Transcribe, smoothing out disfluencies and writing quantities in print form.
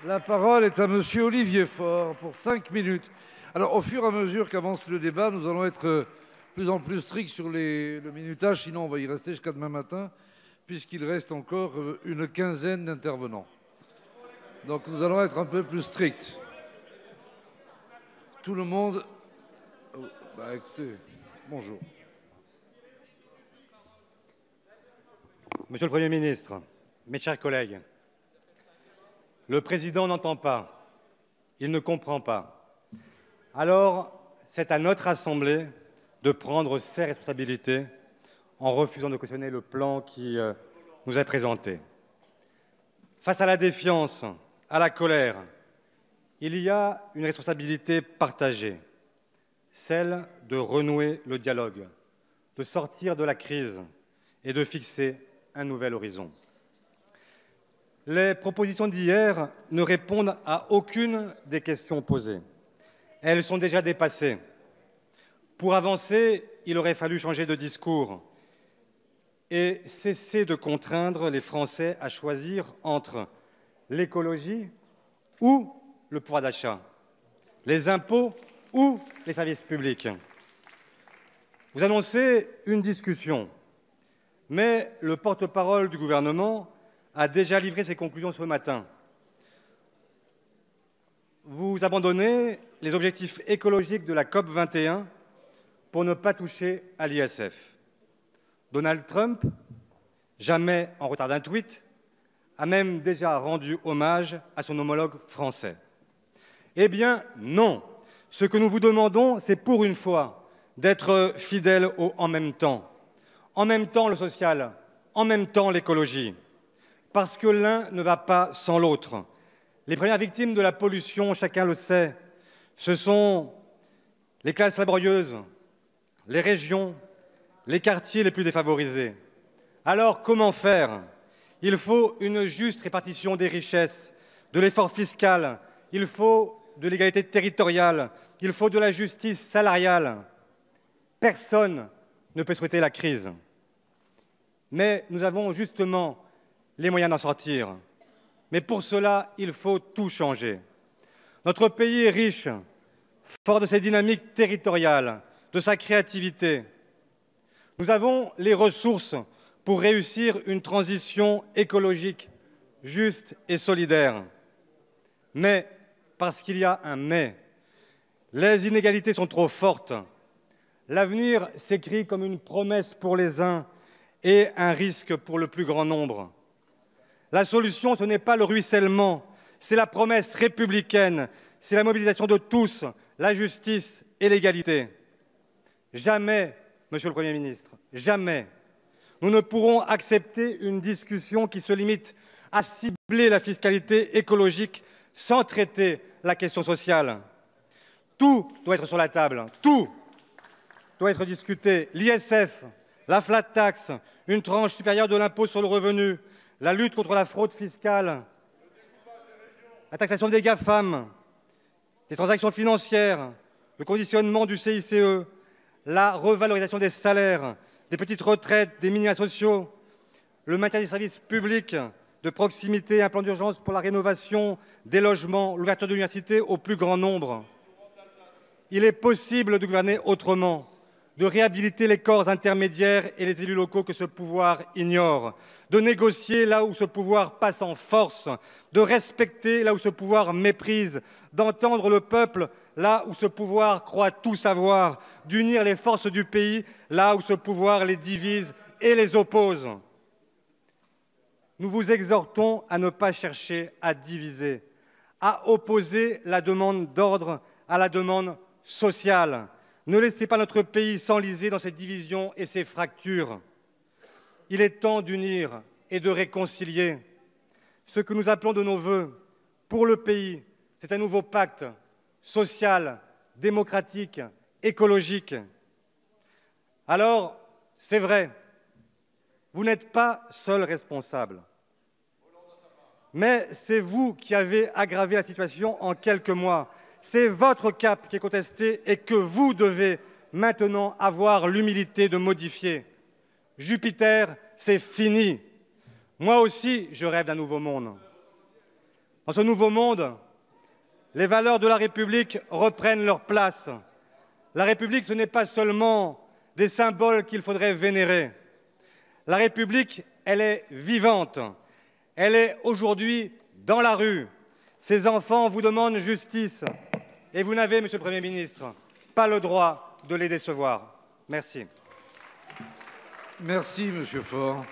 La parole est à Monsieur Olivier Faure pour 5 minutes. Alors, au fur et à mesure qu'avance le débat, nous allons être plus en plus stricts sur le minutage, sinon on va y rester jusqu'à demain matin, puisqu'il reste encore une quinzaine d'intervenants. Donc nous allons être un peu plus stricts. Tout le monde... Bah écoutez, bonjour. Monsieur le Premier ministre, mes chers collègues, le président n'entend pas, il ne comprend pas. Alors, c'est à notre Assemblée de prendre ses responsabilités en refusant de cautionner le plan qui nous est présenté. Face à la défiance, à la colère, il y a une responsabilité partagée, celle de renouer le dialogue, de sortir de la crise et de fixer un nouvel horizon. Les propositions d'hier ne répondent à aucune des questions posées. Elles sont déjà dépassées. Pour avancer, il aurait fallu changer de discours et cesser de contraindre les Français à choisir entre l'écologie ou le pouvoir d'achat, les impôts ou les services publics. Vous annoncez une discussion, mais le porte-parole du gouvernement a déjà livré ses conclusions ce matin. Vous abandonnez les objectifs écologiques de la COP 21 pour ne pas toucher à l'ISF. Donald Trump, jamais en retard d'un tweet, a même déjà rendu hommage à son homologue français. Eh bien, non. Ce que nous vous demandons, c'est pour une fois d'être fidèles au « en même temps ». En même temps le social, en même temps l'écologie. Parce que l'un ne va pas sans l'autre. Les premières victimes de la pollution, chacun le sait, ce sont les classes laborieuses, les régions, les quartiers les plus défavorisés. Alors, comment faire? Il faut une juste répartition des richesses, de l'effort fiscal, il faut de l'égalité territoriale, il faut de la justice salariale. Personne ne peut souhaiter la crise. Mais nous avons justement les moyens d'en sortir. Mais pour cela, il faut tout changer. Notre pays est riche, fort de ses dynamiques territoriales, de sa créativité. Nous avons les ressources pour réussir une transition écologique juste et solidaire. Mais, parce qu'il y a un mais, les inégalités sont trop fortes. L'avenir s'écrit comme une promesse pour les uns et un risque pour le plus grand nombre. La solution, ce n'est pas le ruissellement, c'est la promesse républicaine, c'est la mobilisation de tous, la justice et l'égalité. Jamais, Monsieur le Premier ministre, jamais, nous ne pourrons accepter une discussion qui se limite à cibler la fiscalité écologique sans traiter la question sociale. Tout doit être sur la table, tout doit être discuté. L'ISF, la flat tax, une tranche supérieure de l'impôt sur le revenu, la lutte contre la fraude fiscale, la taxation des GAFAM, des transactions financières, le conditionnement du CICE, la revalorisation des salaires, des petites retraites, des minima sociaux, le maintien des services publics de proximité, un plan d'urgence pour la rénovation des logements, l'ouverture de l'université au plus grand nombre. Il est possible de gouverner autrement, de réhabiliter les corps intermédiaires et les élus locaux que ce pouvoir ignore, de négocier là où ce pouvoir passe en force, de respecter là où ce pouvoir méprise, d'entendre le peuple là où ce pouvoir croit tout savoir, d'unir les forces du pays là où ce pouvoir les divise et les oppose. Nous vous exhortons à ne pas chercher à diviser, à opposer la demande d'ordre à la demande sociale. Ne laissez pas notre pays s'enliser dans ces divisions et ces fractures. Il est temps d'unir et de réconcilier. Ce que nous appelons de nos vœux pour le pays, c'est un nouveau pacte social, démocratique, écologique. Alors, c'est vrai, vous n'êtes pas seul responsable. Mais c'est vous qui avez aggravé la situation en quelques mois. C'est votre cap qui est contesté et que vous devez maintenant avoir l'humilité de modifier. Jupiter, c'est fini. Moi aussi, je rêve d'un nouveau monde. Dans ce nouveau monde, les valeurs de la République reprennent leur place. La République, ce n'est pas seulement des symboles qu'il faudrait vénérer. La République, elle est vivante. Elle est aujourd'hui dans la rue. Ces enfants vous demandent justice. Et vous n'avez, Monsieur le Premier ministre, pas le droit de les décevoir. Merci. Merci, Monsieur Faure.